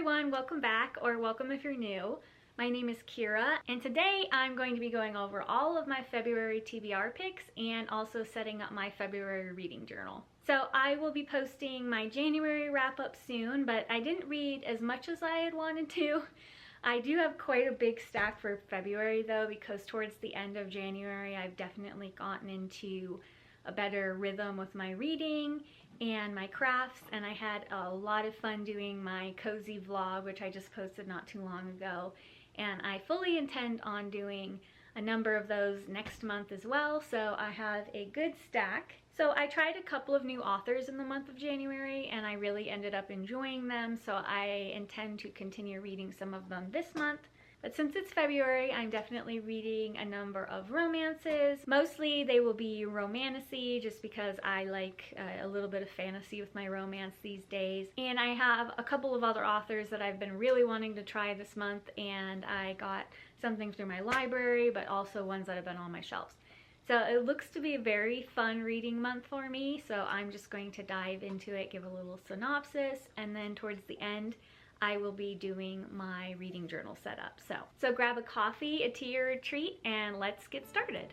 everyone, welcome back, or welcome if you're new. My name is Kira, and today I'm going to be going over all of my February TBR picks and also setting up my February reading journal. So I will be posting my January wrap-up soon, but I didn't read as much as I had wanted to. I do have quite a big stack for February though, because towards the end of January I've definitely gotten into a better rhythm with my reading and my crafts, and I had a lot of fun doing my cozy vlog, which I just posted not too long ago, and I fully intend on doing a number of those next month as well, so I have a good stack. So I tried a couple of new authors in the month of January and I really ended up enjoying them, so I intend to continue reading some of them this month. But since it's February, I'm definitely reading a number of romances. Mostly they will be romantasy, just because I like a little bit of fantasy with my romance these days. And I have a couple of other authors that I've been really wanting to try this month, and I got something through my library, but also ones that have been on my shelves. So it looks to be a very fun reading month for me, so I'm just going to dive into it, give a little synopsis, and then towards the end, I will be doing my reading journal setup. So grab a coffee, a tea, or a treat, and let's get started.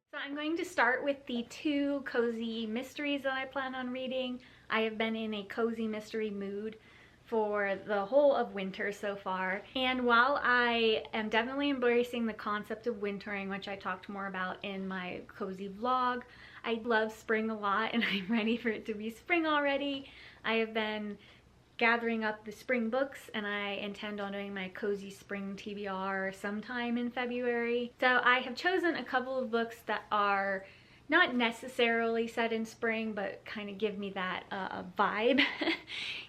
So I'm going to start with the two cozy mysteries that I plan on reading. I have been in a cozy mystery mood for the whole of winter so far, and while I am definitely embracing the concept of wintering, which I talked more about in my cozy vlog, I love spring a lot and I'm ready for it to be spring already. I have been gathering up the spring books and I intend on doing my cozy spring TBR sometime in February. So I have chosen a couple of books that are not necessarily set in spring, but kind of give me that vibe.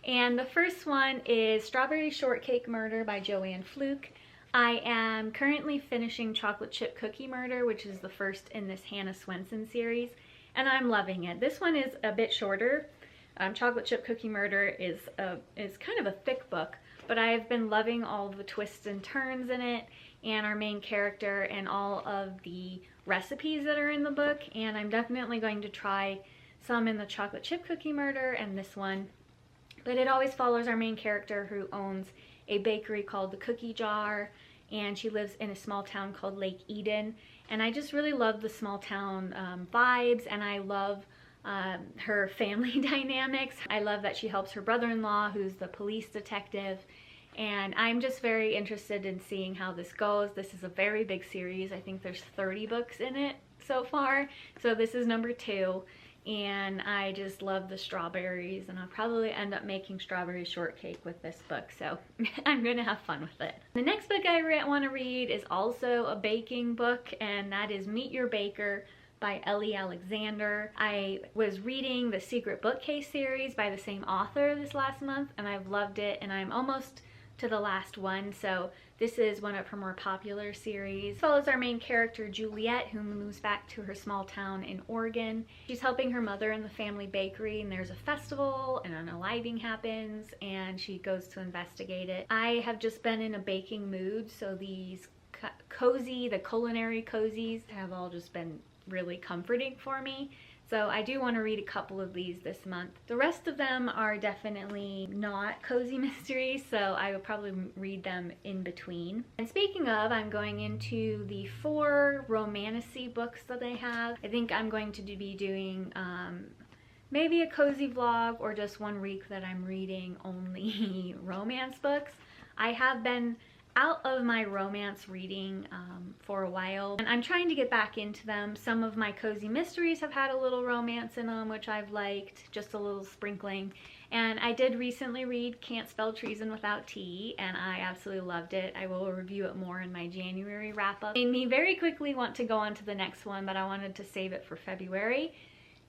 And the first one is Strawberry Shortcake Murder by Joanne Fluke. I am currently finishing Chocolate Chip Cookie Murder, which is the first in this Hannah Swenson series, and I'm loving it. This one is a bit shorter. Chocolate Chip Cookie Murder is kind of a thick book, but I have been loving all the twists and turns in it, and our main character, and all of the recipes that are in the book, and I'm definitely going to try some in the Chocolate Chip Cookie Murder and this one. But it always follows our main character, who owns a bakery called the Cookie Jar, and she lives in a small town called Lake Eden, and I just really love the small town vibes, and I love her family dynamics. I love that she helps her brother-in-law, who's the police detective, and I'm just very interested in seeing how this goes. This is a very big series. I think there's 30 books in it so far, so this is number 2, and I just love the strawberries, and I'll probably end up making strawberry shortcake with this book, so I'm gonna have fun with it. The next book I want to read is also a baking book, and that is Meet Your Baker by Ellie Alexander. I was reading the Secret Bookcase series by the same author this last month, and I've loved it, and I'm almost to the last one, so this is one of her more popular series. It follows our main character Juliet, who moves back to her small town in Oregon. She's helping her mother in the family bakery, and there's a festival and an unaliving happens, and she goes to investigate it. I have just been in a baking mood, so these the culinary cozies have all just been really comforting for me. So I do want to read a couple of these this month. The rest of them are definitely not cozy mysteries, so I will probably read them in between. And speaking of, I'm going into the 4 romantasy books that I have. I think I'm going to be doing maybe a cozy vlog, or just one week that I'm reading only romance books. I have been out of my romance reading for a while, and I'm trying to get back into them. Some of my cozy mysteries have had a little romance in them, which I've liked, just a little sprinkling. And I did recently read Can't Spell Treason Without T, and I absolutely loved it. I will review it more in my January wrap-up. Made me very quickly want to go on to the next one, but I wanted to save it for February.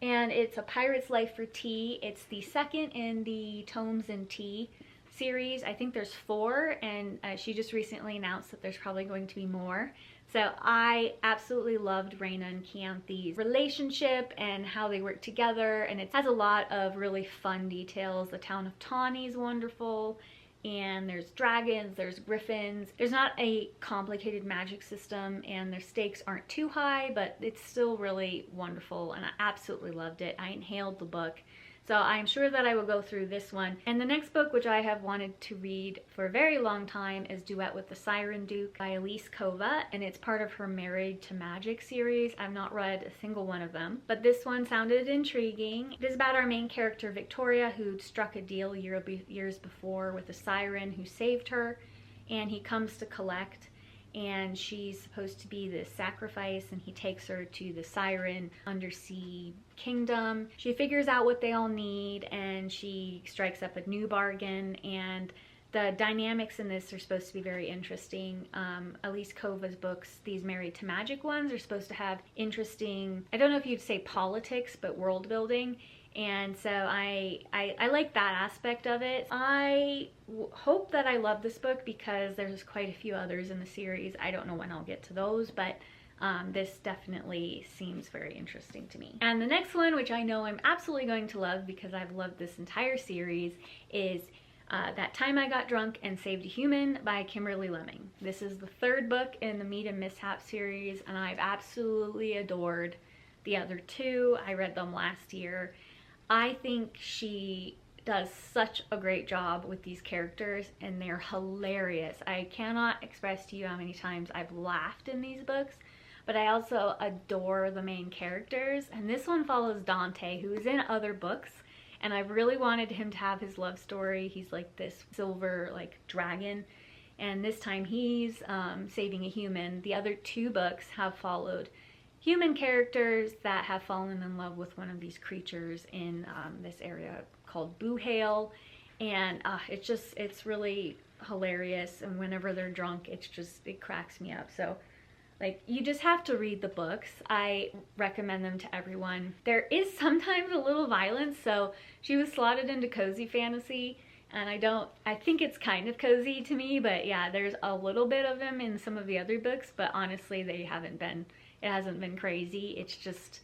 And it's A Pirate's Life for Tea. It's the second in the Tomes and Tea series. I think there's 4, and she just recently announced that there's probably going to be more. So I absolutely loved Raina and Chianti's relationship and how they work together, and it has a lot of really fun details. The town of Tawny is wonderful, and there's dragons, there's griffins. There's not a complicated magic system, and their stakes aren't too high, but it's still really wonderful, and I absolutely loved it. I inhaled the book. So I'm sure that I will go through this one. And the next book, which I have wanted to read for a very long time, is Duet with the Siren Duke by Elise Kova, and it's part of her Married to Magic series. I've not read a single one of them, but this one sounded intriguing. It is about our main character, Victoria, who struck a deal years before with a siren who saved her, and he comes to collect, and she's supposed to be the sacrifice, and he takes her to the siren undersea kingdom. She figures out what they all need, and she strikes up a new bargain, and the dynamics in this are supposed to be very interesting. Elise Kova's books, these Married to Magic ones, are supposed to have interesting, I don't know if you'd say politics, but world building. And so I like that aspect of it. I hope that I love this book because there's quite a few others in the series. I don't know when I'll get to those, but this definitely seems very interesting to me. And the next one, which I know I'm absolutely going to love because I've loved this entire series, is That Time I Got Drunk and Saved a Human by Kimberly Lemming. This is the third book in the Meet and Mishap series, and I've absolutely adored the other two. I read them last year. I think she does such a great job with these characters, and they're hilarious. I cannot express to you how many times I've laughed in these books, but I also adore the main characters. And this one follows Dante, who is in other books, and I've really wanted him to have his love story. He's like this silver like dragon, and this time he's saving a human. The other two books have followed human characters that have fallen in love with one of these creatures in this area called Boohale, and it's really hilarious, and whenever they're drunk, it cracks me up. So like, you just have to read the books. I recommend them to everyone. There is sometimes a little violence, so she was slotted into cozy fantasy, and I think it's kind of cozy to me, but yeah, there's a little bit of them in some of the other books, but honestly, it hasn't been crazy. It's just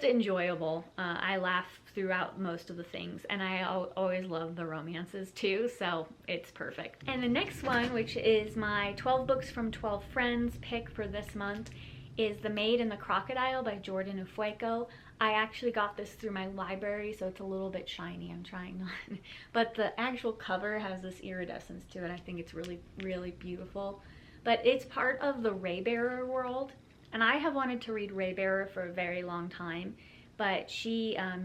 enjoyable. I laugh throughout most of the things, and I always love the romances too, so it's perfect. And the next one, which is my 12 books from 12 friends pick for this month, is The Maid and the Crocodile by Jordan Ufueco. I actually got this through my library, so it's a little bit shiny. I'm trying not, but the actual cover has this iridescence to it. I think it's really, really beautiful. But it's part of the Raybearer world, and I have wanted to read Raybearer for a very long time, but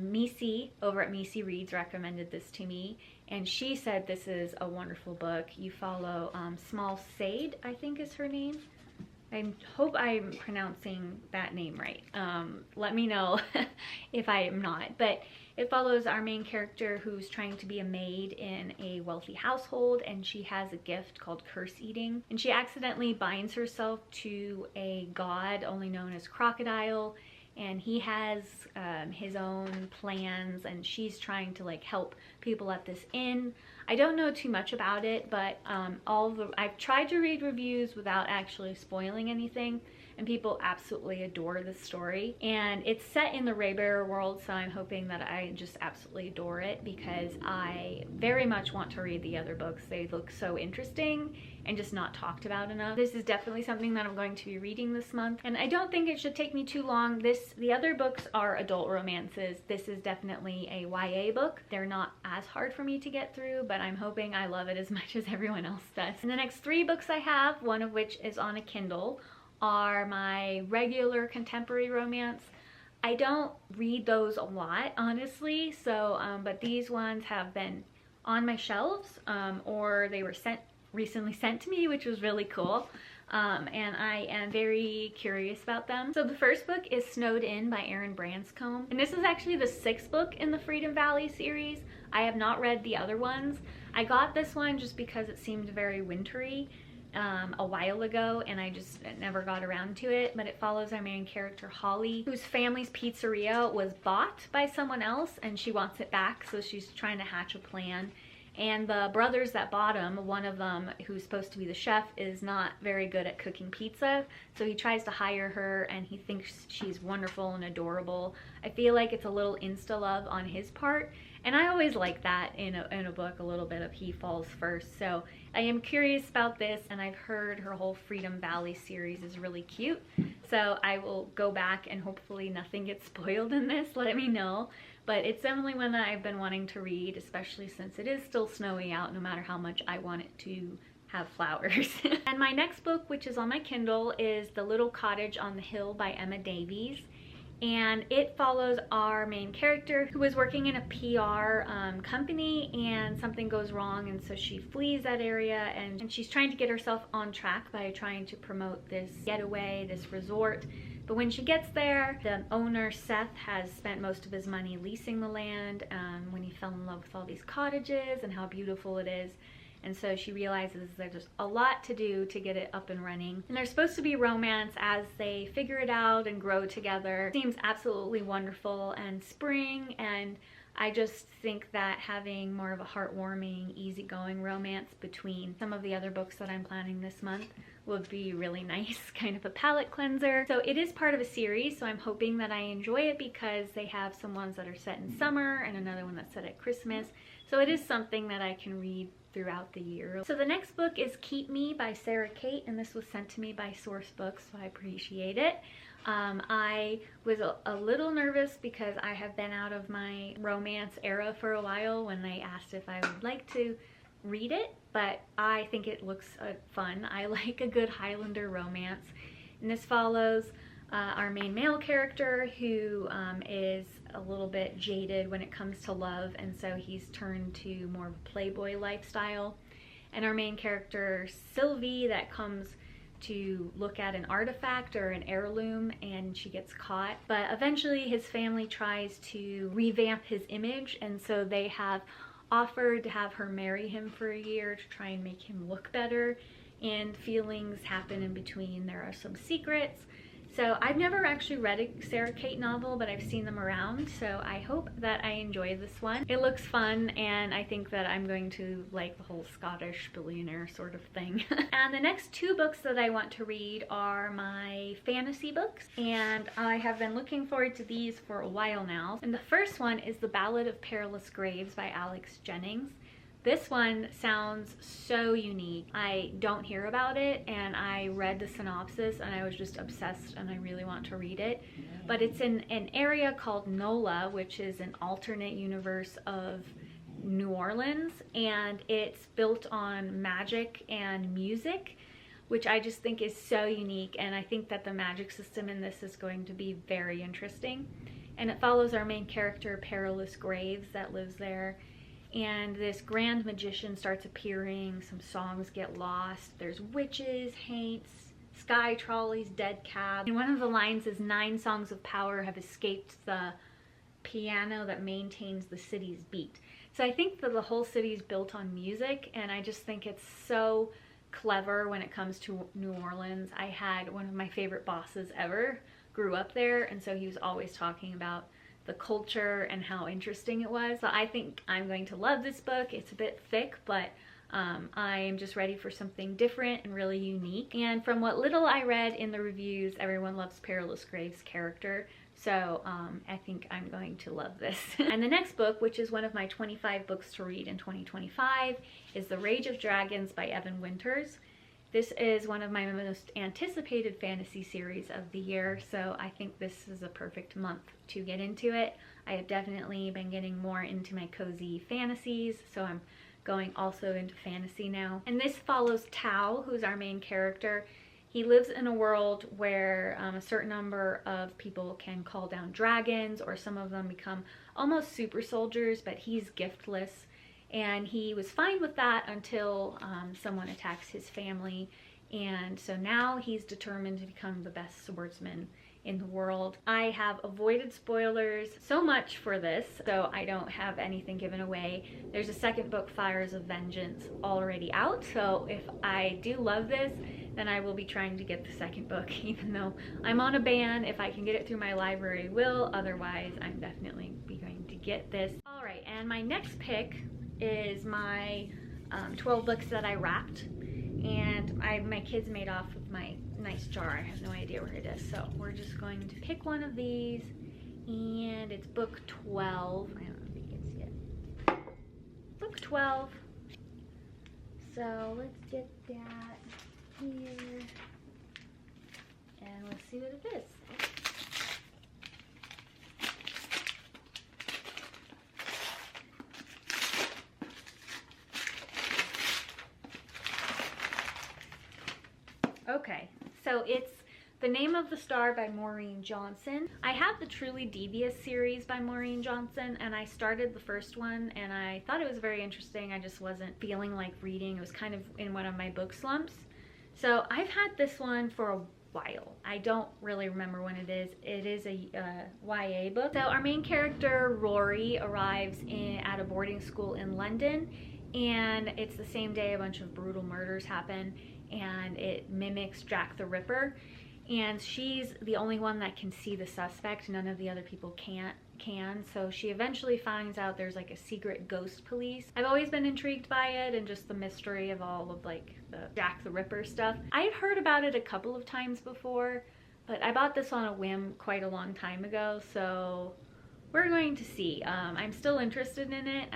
Misi over at Misi Reads recommended this to me, and she said this is a wonderful book. You follow Small Sade, I think is her name. I hope I'm pronouncing that name right. Let me know if I am not. But it follows our main character who's trying to be a maid in a wealthy household, and she has a gift called curse eating. And she accidentally binds herself to a god only known as Crocodile, and he has his own plans, and she's trying to like help people at this inn. I don't know too much about it, but I've tried to read reviews without actually spoiling anything, and people absolutely adore this story. And it's set in the Raybearer world, so I'm hoping that I just absolutely adore it, because I very much want to read the other books. They look so interesting and just not talked about enough. This is definitely something that I'm going to be reading this month, and I don't think it should take me too long. The other books are adult romances. This is definitely a YA book. They're not as hard for me to get through, but I'm hoping I love it as much as everyone else does. And the next 3 books I have, one of which is on a Kindle, are my regular contemporary romance. I don't read those a lot, honestly, so but these ones have been on my shelves, or they were recently sent to me, which was really cool, and I am very curious about them. So the first book is Snowed In by Erin Branscombe, and this is actually the 6th book in the Freedom Valley series. I have not read the other ones. I got this one just because it seemed very wintry a while ago, and I just never got around to it. But it follows our main character Holly, whose family's pizzeria was bought by someone else, and she wants it back, so she's trying to hatch a plan. And the brothers that bought him, one of them, who's supposed to be the chef, is not very good at cooking pizza, so he tries to hire her, and he thinks she's wonderful and adorable. I feel like it's a little insta-love on his part, And I always like that in a book, a little bit of he falls first. So I am curious about this, and I've heard her whole Freedom Valley series is really cute. So I will go back and hopefully nothing gets spoiled in this, let me know. But it's definitely one that I've been wanting to read, especially since it is still snowy out, no matter how much I want it to have flowers. And my next book, which is on my Kindle, is The Little Cottage on the Hill by Emma Davies. And it follows our main character who is working in a PR company, and something goes wrong, and so she flees that area, and she's trying to get herself on track by trying to promote this getaway, this resort. But when she gets there, the owner, Seth, has spent most of his money leasing the land when he fell in love with all these cottages and how beautiful it is. And so she realizes there's a lot to do to get it up and running. And there's supposed to be romance as they figure it out and grow together. It seems absolutely wonderful and spring, and I just think that having more of a heartwarming, easygoing romance between some of the other books that I'm planning this month would be really nice, kind of a palate cleanser. So it is part of a series, so I'm hoping that I enjoy it because they have some ones that are set in summer and another one that's set at Christmas. So it is something that I can read throughout the year. So the next book is Keep Me by Sarah Kate, and this was sent to me by Source Books, so I appreciate it. I was a little nervous because I have been out of my romance era for a while when they asked if I would like to read it, but I think it looks fun. I like a good Highlander romance. And this follows our main male character who is a little bit jaded when it comes to love, and so he's turned to more of a playboy lifestyle. And our main character, Sylvie, that comes to look at an artifact or an heirloom, and she gets caught. But eventually his family tries to revamp his image, and so they have offered to have her marry him for a year to try and make him look better, and feelings happen in between. There are some secrets. So I've never actually read a Sarah Kate novel, but I've seen them around, so I hope that I enjoy this one. It looks fun, and I think that I'm going to like the whole Scottish billionaire sort of thing. And the next two books that I want to read are my fantasy books, and I have been looking forward to these for a while now. And the first one is The Ballad of Perilous Graves by Alex Jennings. This one sounds so unique. I don't hear about it, and I read the synopsis and I was just obsessed, and I really want to read it. But it's in an area called NOLA, which is an alternate universe of New Orleans, and it's built on magic and music, which I just think is so unique, and I think that the magic system in this is going to be very interesting. And it follows our main character, Perilous Graves, that lives there. And this grand magician starts appearing, some songs get lost, there's witches, haints, sky trolleys, dead cabs. And one of the lines is 9 songs of power have escaped the piano that maintains the city's beat. So I think that the whole city is built on music, and I just think it's so clever when it comes to New Orleans. I had one of my favorite bosses ever, grew up there, and so he was always talking about the culture and how interesting it was. So I think I'm going to love this book. It's a bit thick, but I am just ready for something different and really unique. And from what little I read in the reviews, everyone loves Perilous Graves' character. So I think I'm going to love this. And the next book, which is one of my 25 books to read in 2025, is The Rage of Dragons by Evan Winters. This is one of my most anticipated fantasy series of the year, so I think this is a perfect month to get into it. I have definitely been getting more into my cozy fantasies, so I'm going also into fantasy now. And this follows Tao, who's our main character. He lives in a world where a certain number of people can call down dragons, or some of them become almost super soldiers, but he's giftless. And he was fine with that until someone attacks his family, and so now he's determined to become the best swordsman in the world. I have avoided spoilers so much for this, so I don't have anything given away. There's a second book, Fires of Vengeance, already out, so if I do love this, then I will be trying to get the second book, even though I'm on a ban. If I can get it through my library, I will. Otherwise, I'm definitely going to get this. All right, and my next pick is my 12 books that I wrapped, and my kids made off with my nice jar. I have no idea where it is, so we're just going to pick one of these, and it's book 12. I don't know if you can see it. book 12. So let's get that here and let's see what it is. Okay, so it's The Name of the Star by Maureen Johnson. I have the Truly Devious series by Maureen Johnson, and I started the first one and I thought it was very interesting. I just wasn't feeling like reading. It was kind of in one of my book slumps. So I've had this one for a while. I don't really remember when it is. It is a YA book. So our main character, Rory, arrives at a boarding school in London, and it's the same day a bunch of brutal murders happen, and it mimics Jack the Ripper. And she's the only one that can see the suspect. None of the other people can. So she eventually finds out there's like a secret ghost police. I've always been intrigued by it and just the mystery of all of like the Jack the Ripper stuff. I had heard about it a couple of times before, but I bought this on a whim quite a long time ago. So we're going to see. I'm still interested in it.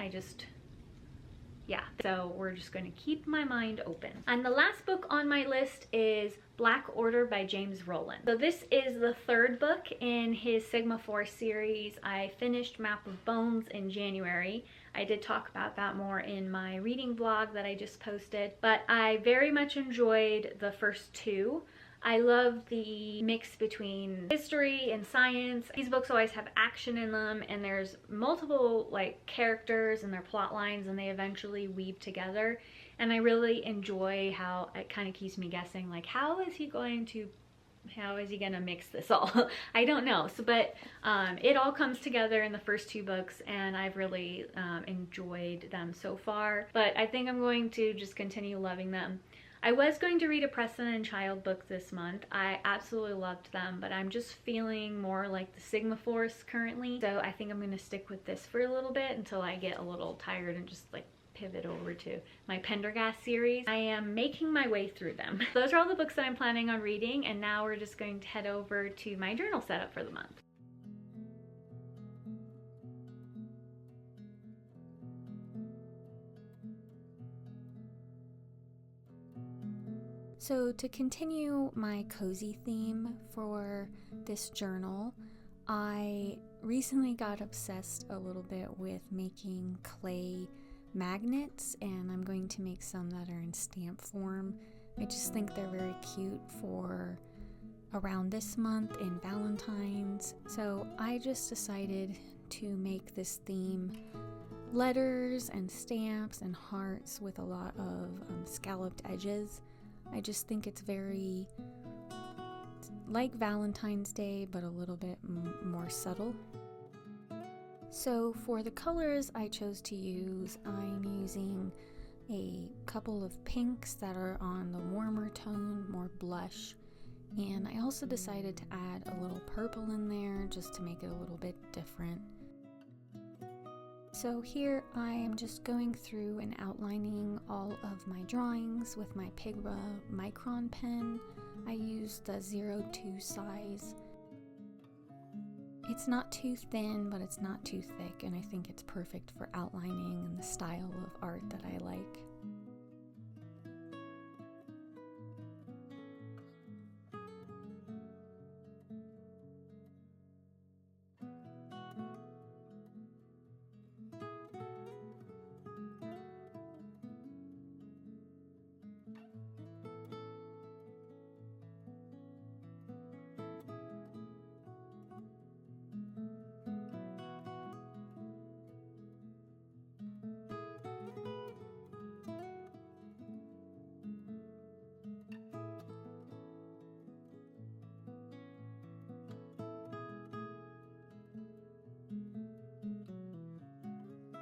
Yeah, so we're just going to keep my mind open. And the last book on my list is Black Order by James Rowland. So this is the third book in his Sigma Force series. I finished Map of Bones in January. I did talk about that more in my reading vlog that I just posted, but I very much enjoyed the first two. I love the mix between history and science. These books always have action in them, and there's multiple like characters and their plot lines, and they eventually weave together. And I really enjoy how it kind of keeps me guessing, like how is he gonna mix this all? I don't know. But it all comes together in the first two books, and I've really enjoyed them so far. But I think I'm going to just continue loving them. I was going to read a Preston and Child book this month. I absolutely loved them, but I'm just feeling more like the Sigma Force currently. So I think I'm going to stick with this for a little bit until I get a little tired and just like pivot over to my Pendergast series. I am making my way through them. Those are all the books that I'm planning on reading, and now we're just going to head over to my journal setup for the month. So to continue my cozy theme for this journal, I recently got obsessed a little bit with making clay magnets, and I'm going to make some that are in stamp form. I just think they're very cute for around this month in Valentine's. So I just decided to make this theme letters and stamps and hearts with a lot of scalloped edges. I just think it's very like Valentine's Day, but a little bit more subtle. So for the colors I chose to use, I'm using a couple of pinks that are on the warmer tone, more blush. And I also decided to add a little purple in there just to make it a little bit different. So here I am just going through and outlining all of my drawings with my Pigma Micron pen. I used the 02 size. It's not too thin, but it's not too thick, and I think it's perfect for outlining and the style of art that I like.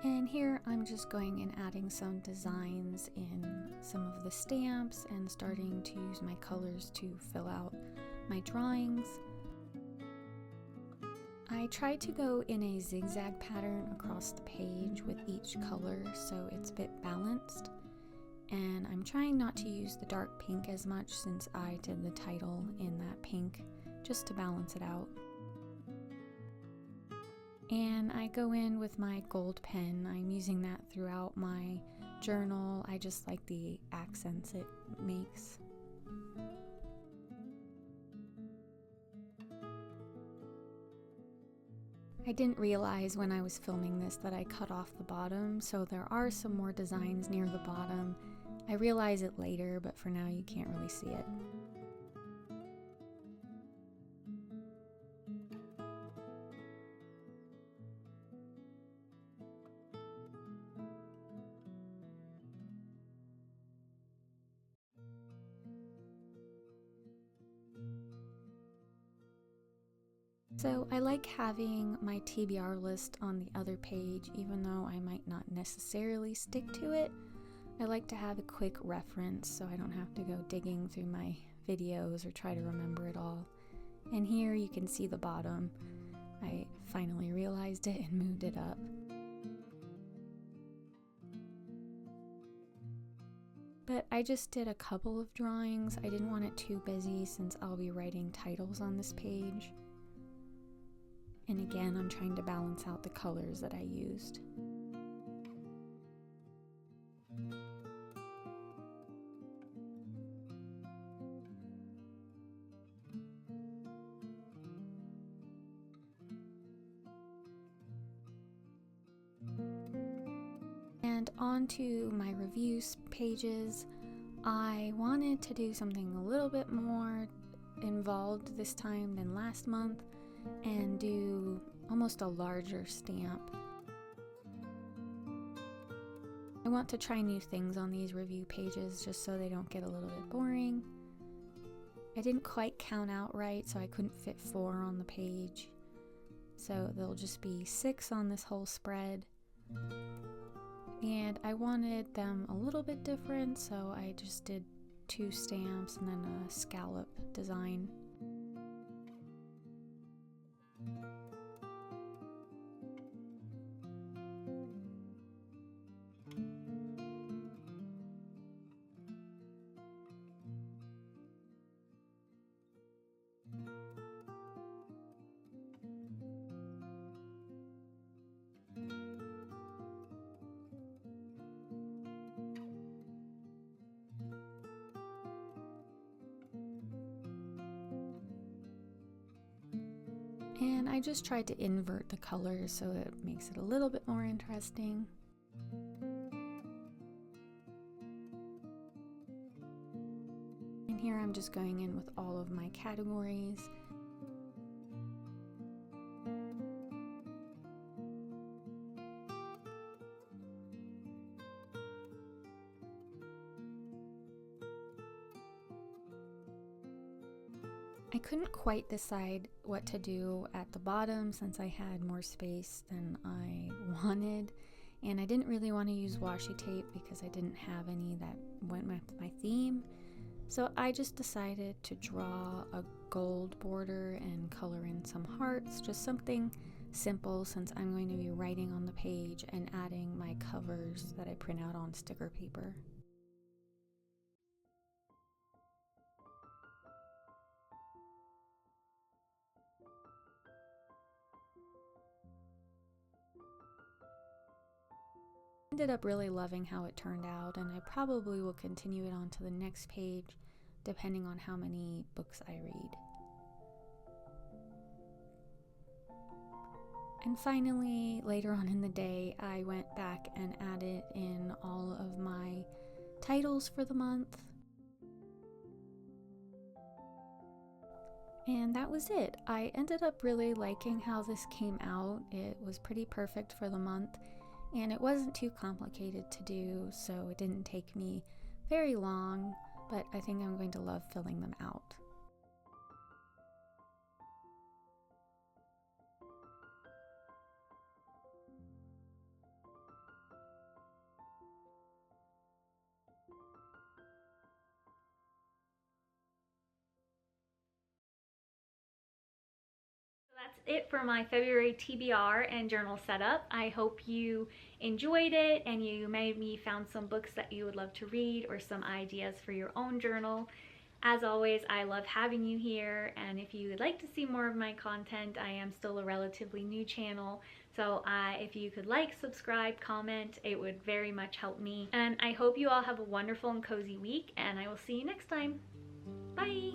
And here I'm just going and adding some designs in some of the stamps and starting to use my colors to fill out my drawings. I tried to go in a zigzag pattern across the page with each color so it's a bit balanced. And I'm trying not to use the dark pink as much since I did the title in that pink, just to balance it out. And I go in with my gold pen. I'm using that throughout my journal. I just like the accents it makes. I didn't realize when I was filming this that I cut off the bottom, so there are some more designs near the bottom. I realize it later, but for now you can't really see it. So I like having my TBR list on the other page, even though I might not necessarily stick to it. I like to have a quick reference so I don't have to go digging through my videos or try to remember it all. And here you can see the bottom. I finally realized it and moved it up. But I just did a couple of drawings. I didn't want it too busy since I'll be writing titles on this page. And again, I'm trying to balance out the colors that I used. And on to my reviews pages. I wanted to do something a little bit more involved this time than last month and do almost a larger stamp. I want to try new things on these review pages just so they don't get a little bit boring. I didn't quite count out right, so I couldn't fit 4 on the page. So there'll just be 6 on this whole spread. And I wanted them a little bit different, so I just did 2 stamps and then a scallop design. And I just tried to invert the colors so it makes it a little bit more interesting. And here I'm just going in with all of my categories. I couldn't quite decide what to do at the bottom since I had more space than I wanted, and I didn't really want to use washi tape because I didn't have any that went with my theme. So I just decided to draw a gold border and color in some hearts, just something simple since I'm going to be writing on the page and adding my covers that I print out on sticker paper. Ended up really loving how it turned out, and I probably will continue it on to the next page depending on how many books I read. And finally, later on in the day, I went back and added in all of my titles for the month. And that was it. I ended up really liking how this came out. It was pretty perfect for the month. And it wasn't too complicated to do, so it didn't take me very long, but I think I'm going to love filling them out. That's it for my February TBR and journal setup. I hope you enjoyed it and you maybe found some books that you would love to read or some ideas for your own journal. As always, I love having you here, and if you would like to see more of my content, I am still a relatively new channel, so if you could like, subscribe, comment, it would very much help me. And I hope you all have a wonderful and cozy week, and I will see you next time. Bye!